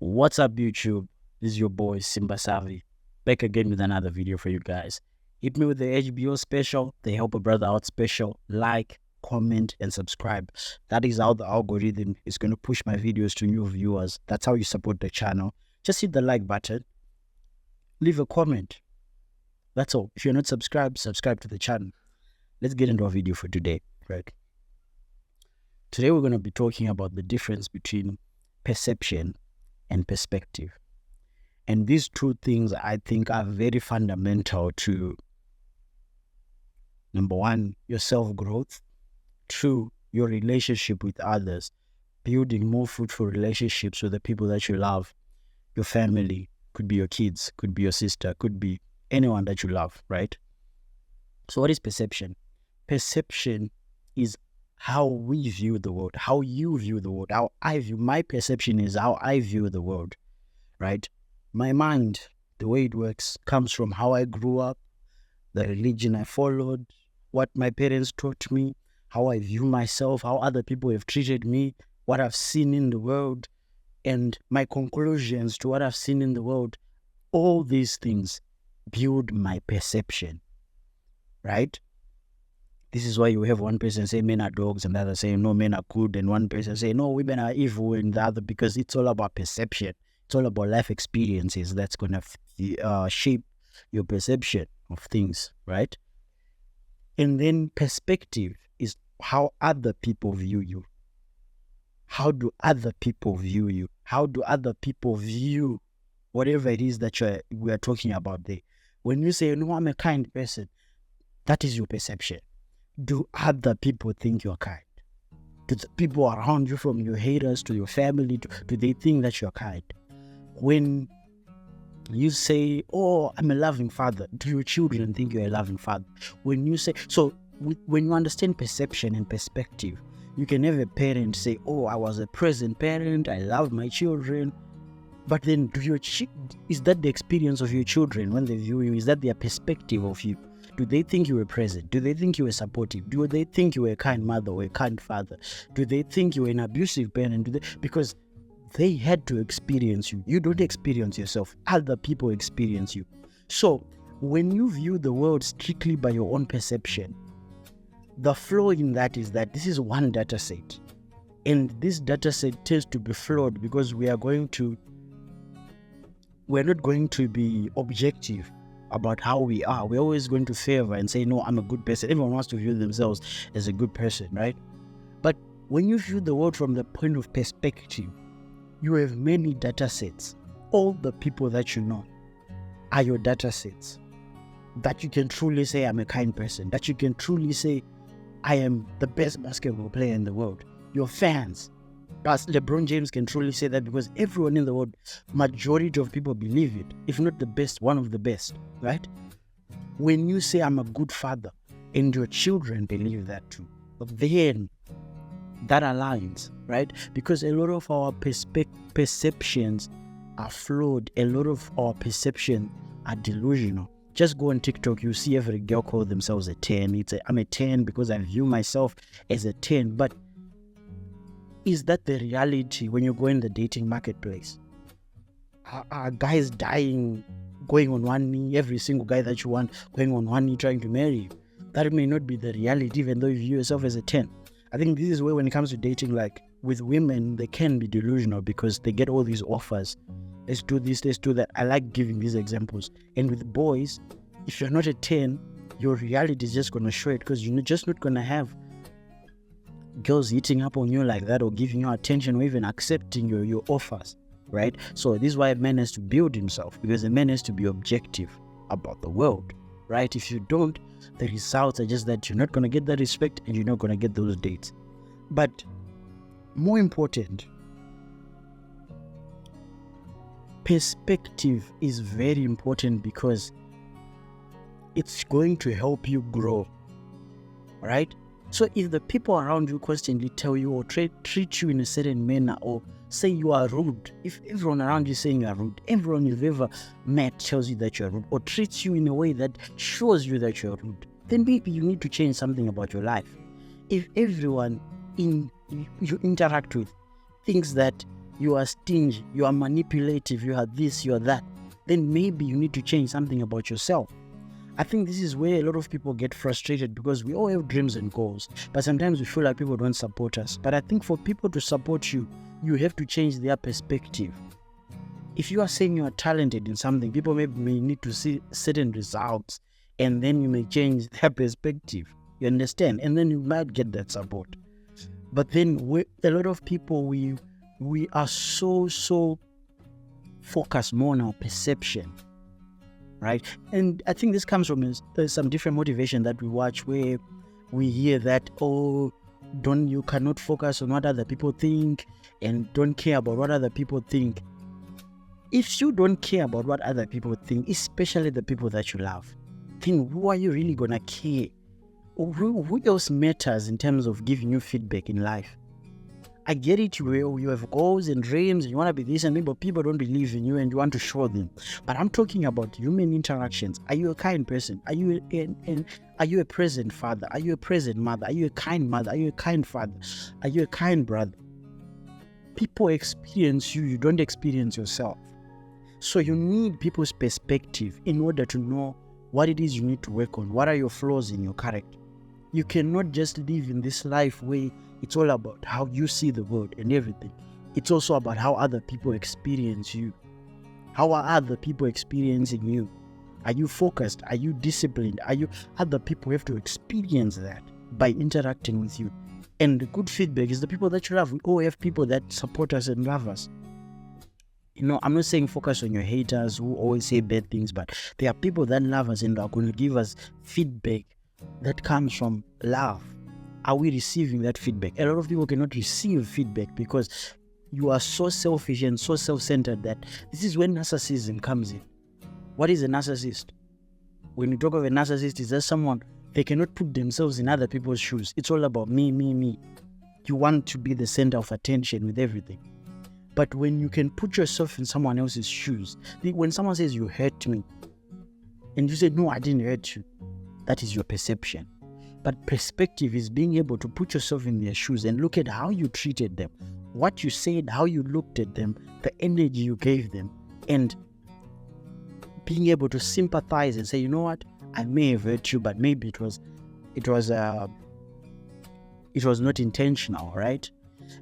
What's up, YouTube? This is your boy Simba Savi, back again with another video for you guys. Hit me with the HBO special, the Help a Brother Out special. Like, comment, and subscribe. That is how the algorithm is going to push my videos to new viewers. That's how you support the channel. Just hit the like button, leave a comment. That's all. If you're not subscribed, subscribe to the channel. Let's get into our video for today. Right. Today we're going to be talking about the difference between perception and perspective. And these two things I think are very fundamental to, number one, your self-growth, two, your relationship with others, building more fruitful relationships with the people that you love, your family, could be your kids, could be your sister, could be anyone that you love, right? So what is perception? Perception is how we view the world, how you view the world, how I view. My perception is how I view the world, right? My mind, the way it works, comes from how I grew up, the religion I followed, what my parents taught me, how I view myself, how other people have treated me, what I've seen in the world, and my conclusions to what I've seen in the world. All these things build my perception, right? This is why you have one person say men are dogs and the other say no, men are good, and one person say no, women are evil, and the other, because it's all about perception. It's all about life experiences that's going to shape your perception of things, right? And then perspective is how other people view you. How do other people view you? How do other people view whatever it is that we are talking about there? When you say, no, I'm a kind person, that is your perception. Do other people think you're kind? Do the people around you, from your haters to your family, do they think that you're kind? When you say, oh, I'm a loving father, do your children think you're a loving father? When you say, so when you understand perception and perspective, you can have a parent say, oh, I was a present parent, I love my children. But then is that the experience of your children when they view you? Is that their perspective of you? Do they think you were present? Do they think you were supportive? Do they think you were a kind mother or a kind father? Do they think you were an abusive parent? Because they had to experience you. You don't experience yourself. Other people experience you. So when you view the world strictly by your own perception, the flaw in that is that this is one data set. And this data set tends to be flawed because we're not going to be objective about how we are. We're always going to favor and say, no, I'm a good person. Everyone wants to view themselves as a good person, right? But when you view the world from the point of perspective, you have many data sets. All the people that you know are your data sets. That you can truly say, I'm a kind person. That you can truly say, I am the best basketball player in the world. Your fans. As LeBron James can truly say that because everyone in the world, majority of people believe it. If not the best, one of the best, right? When you say, I'm a good father, and your children believe that too, then that aligns, right? Because a lot of our perceptions are flawed. A lot of our perceptions are delusional. Just go on TikTok, you see every girl call themselves a 10. I'm a 10 because I view myself as a 10. But is that the reality when you go in the dating marketplace? Are guys dying, going on one knee, every single guy that you want going on one knee trying to marry you? That may not be the reality, even though you view yourself as a 10. I think this is where, when it comes to dating, like with women, they can be delusional because they get all these offers. Let's do this, let's do that. I like giving these examples. And with boys, if you're not a 10, your reality is just going to show it, because you're just not going to have girls hitting up on you like that or giving you attention or even accepting your offers, right? So this is why a man has to build himself, because a man has to be objective about the world, right? If you don't, the results are just that you're not going to get that respect and you're not going to get those dates. But more important, perspective is very important because it's going to help you grow, right? So if the people around you constantly tell you or treat you in a certain manner, or say you are rude, if everyone around you is saying you are rude, everyone you've ever met tells you that you are rude, or treats you in a way that shows you that you are rude, then maybe you need to change something about your life. If everyone you interact with thinks that you are stingy, you are manipulative, you are this, you are that, then maybe you need to change something about yourself. I think this is where a lot of people get frustrated, because we all have dreams and goals, but sometimes we feel like people don't support us. But I think for people to support you, you have to change their perspective. If you are saying you are talented in something, people may need to see certain results, and then you may change their perspective. You understand? And then you might get that support. But then a lot of people, we are so focused more on our perception, right? And I think this comes from some different motivation that we watch, where we hear that, oh, you cannot focus on what other people think, and don't care about what other people think. If you don't care about what other people think, especially the people that you love, then who are you really gonna care? Who else matters in terms of giving you feedback in life? I get it, you have goals and dreams, and you want to be this and that, but people don't believe in you and you want to show them. But I'm talking about human interactions. Are you a kind person? Are you a present father? Are you a present mother? Are you a kind mother? Are you a kind father? Are you a kind brother? People experience you don't experience yourself. So you need people's perspective in order to know what it is you need to work on. What are your flaws in your character? You cannot just live in this life where it's all about how you see the world and everything. It's also about how other people experience you. How are other people experiencing you? Are you focused? Are you disciplined? Other people have to experience that by interacting with you. And the good feedback is the people that you love. We all have people that support us and love us. I'm not saying focus on your haters who always say bad things, but there are people that love us and are going to give us feedback that comes from love. Are we receiving that feedback? A lot of people cannot receive feedback because you are so selfish and so self-centered that this is when narcissism comes in. What is a narcissist? When you talk of a narcissist, it's just someone, they cannot put themselves in other people's shoes. It's all about me, me, me. You want to be the center of attention with everything. But when you can put yourself in someone else's shoes, when someone says you hurt me, and you say, no, I didn't hurt you, that is your perception. But perspective is being able to put yourself in their shoes and look at how you treated them, what you said, how you looked at them, the energy you gave them, and being able to sympathize and say, you know what, I may have hurt you, but maybe it was not intentional, right?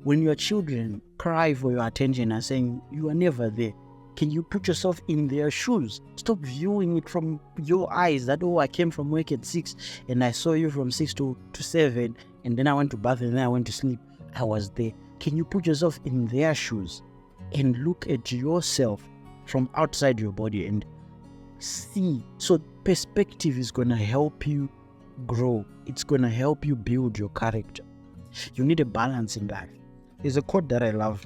When your children cry for your attention and saying you are never there, can you put yourself in their shoes? Stop viewing it from your eyes that, oh, I came from work at 6 and I saw you from 6 to 7 and then I went to bath and then I went to sleep. I was there. Can you put yourself in their shoes and look at yourself from outside your body and see? So perspective is going to help you grow. It's going to help you build your character. You need a balance in life. There's a quote that I love.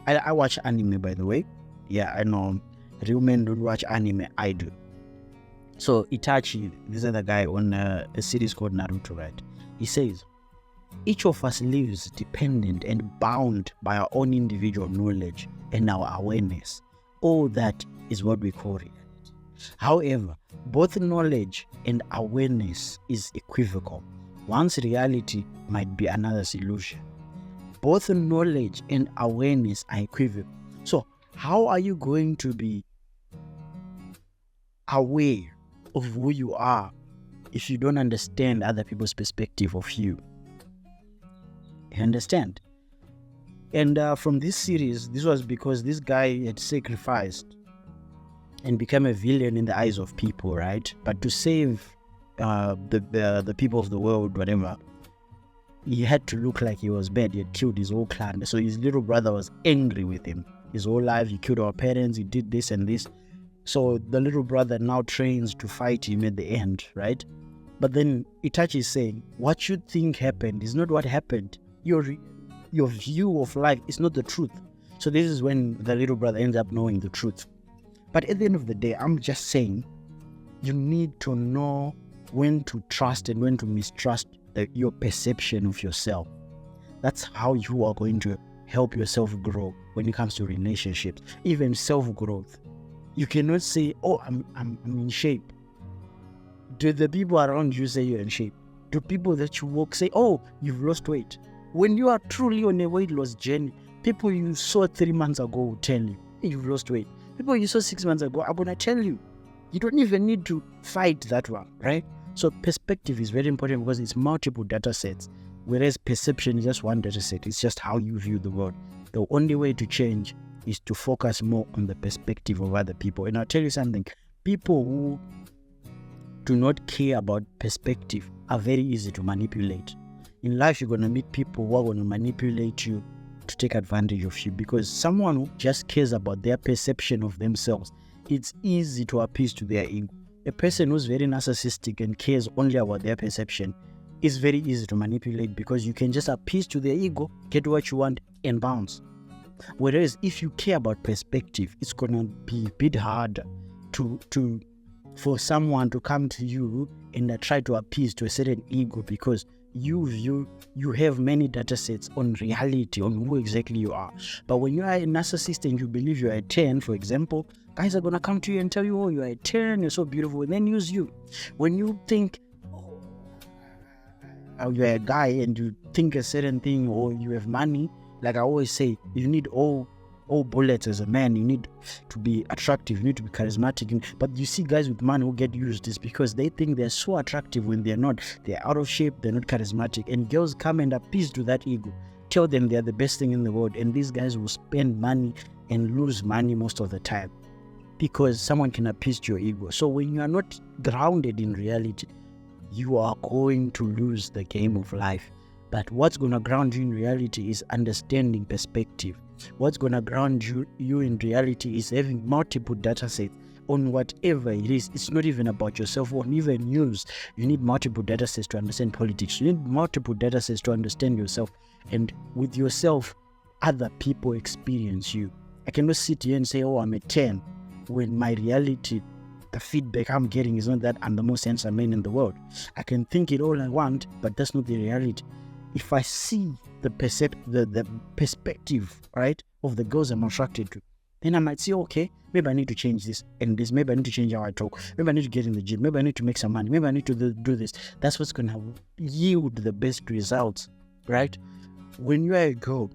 I watch anime, by the way. Yeah, I know real men don't watch anime. I do. So Itachi, this is the guy on a series called Naruto, right? He says, each of us lives dependent and bound by our own individual knowledge and our awareness. All that is what we call reality. However, both knowledge and awareness is equivocal. One's reality might be another's illusion. Both knowledge and awareness are equivocal. So, how are you going to be aware of who you are if you don't understand other people's perspective of you? You understand? And from this series, this was because this guy had sacrificed and become a villain in the eyes of people, right? But to save the people of the world, whatever, he had to look like he was bad. He had killed his whole clan. So his little brother was angry with him. His whole life, he killed our parents, he did this and this. So the little brother now trains to fight him at the end, right? But then Itachi is saying, what you think happened is not what happened. Your view of life is not the truth. So this is when the little brother ends up knowing the truth. But at the end of the day, I'm just saying, you need to know when to trust and when to mistrust your perception of yourself. That's how you are going to help yourself grow when it comes to relationships, even self-growth. You cannot say, oh, I'm in shape. Do the people around you say you're in shape? Do people that you walk say, oh, you've lost weight? When you are truly on a weight loss journey, People you saw 3 months ago will tell you you've lost weight. People you saw 6 months ago are going to tell you. You don't even need to fight that one, right? So perspective is very important because it's multiple data sets, whereas perception is just one data set. It's just how you view the world. The only way to change is to focus more on the perspective of other people. And I'll tell you something, people who do not care about perspective are very easy to manipulate. In life, you're going to meet people who are going to manipulate you to take advantage of you, because someone who just cares about their perception of themselves, it's easy to appease to their ego. A person who's very narcissistic and cares only about their perception is very easy to manipulate, because you can just appease to their ego, get what you want, and bounce. Whereas if you care about perspective, it's going to be a bit harder for someone to come to you and try to appease to a certain ego, because you have many data sets on reality, on who exactly you are. But when you are a narcissist and you believe you are a 10, for example, guys are going to come to you and tell you, oh, you are a 10, you're so beautiful, and then use you. When you think, oh, you're a guy and you think a certain thing, or you have money, like I always say, you need all bullets as a man. You need to be attractive, you need to be charismatic. But you see guys with money who get used is because they think they're so attractive when they're not. They're out of shape, they're not charismatic. And girls come and appease to that ego, tell them they're the best thing in the world. And these guys will spend money and lose money most of the time, because someone can appease to your ego. So when you are not grounded in reality, you are going to lose the game of life. But what's going to ground you in reality is understanding perspective. What's going to ground you in reality is having multiple data sets on whatever it is. It's not even about yourself or even news. You need multiple data sets to understand politics. You need multiple data sets to understand yourself. And with yourself, other people experience you. I cannot sit here and say, oh, I'm a 10, when my reality, the feedback I'm getting is not that I'm the most handsome man in the world. I can think it all I want, but that's not the reality. If I see the perspective, right, of the girls I'm attracted to, then I might say, okay, maybe I need to change this and this. Maybe I need to change how I talk. Maybe I need to get in the gym. Maybe I need to make some money. Maybe I need to do this. That's what's going to yield the best results, right? When you are a girl,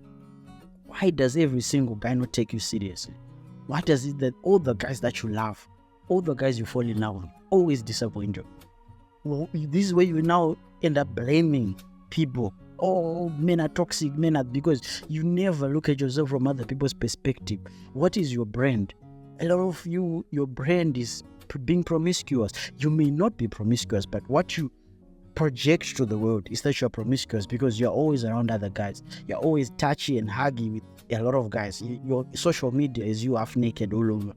why does every single guy not take you seriously? Why does it that all the guys that you love, all the guys you fall in love with, always disappoint you? Well, this is where you now end up blaming people. Oh, men are toxic, because you never look at yourself from other people's perspective. What is your brand? A lot of you, your brand is being promiscuous. You may not be promiscuous, but what you project to the world is that you're promiscuous because you're always around other guys. You're always touchy and huggy with a lot of guys. Your social media is you half naked all over.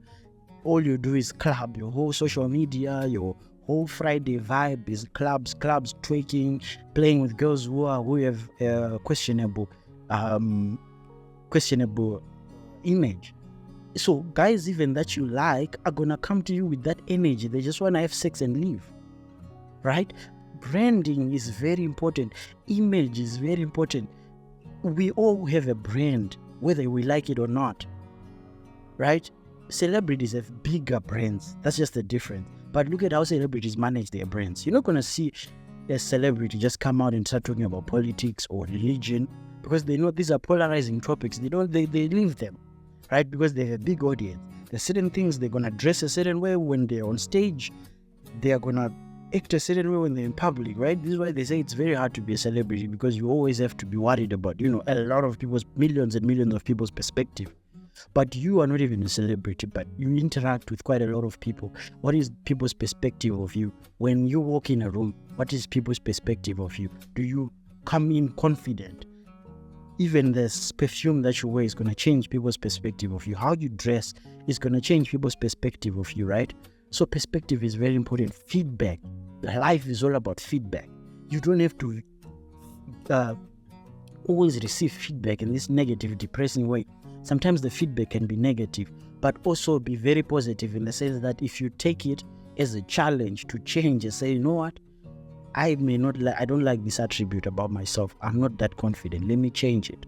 All you do is club. Your whole social media, your whole Friday vibe is clubs, twerking, playing with girls who have questionable image. So guys even that you like are gonna come to you with that energy. They just wanna have sex and leave, right? Branding is very important. Image is very important. We all have a brand, whether we like it or not, right? Celebrities have bigger brands. That's just the difference. But look at how celebrities manage their brands. You're not going to see a celebrity just come out and start talking about politics or religion, because they know these are polarizing topics. They leave them, right? Because they have a big audience. There's certain things they're going to dress a certain way when they're on stage. They are going to act a certain way when they're in public, right? This is why they say it's very hard to be a celebrity, because you always have to be worried about, a lot of people's, millions and millions of people's perspective. But you are not even a celebrity, but you interact with quite a lot of people. What is people's perspective of you? When you walk in a room, what is people's perspective of you? Do you come in confident? Even the perfume that you wear is going to change people's perspective of you. How you dress is going to change people's perspective of you, right? So perspective is very important. Feedback. Life is all about feedback. You don't have to always receive feedback in this negative, depressing way. Sometimes the feedback can be negative, but also be very positive in the sense that if you take it as a challenge to change and say, you know what, I don't like this attribute about myself. I'm not that confident. Let me change it.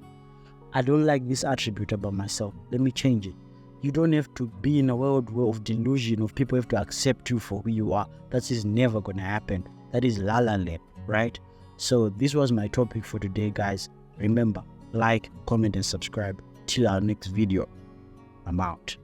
I don't like this attribute about myself. Let me change it. You don't have to be in a world of delusion of people have to accept you for who you are. That is never going to happen. That is la la land, right? So this was my topic for today, guys. Remember, like, comment, and subscribe. Until our next video, I'm out.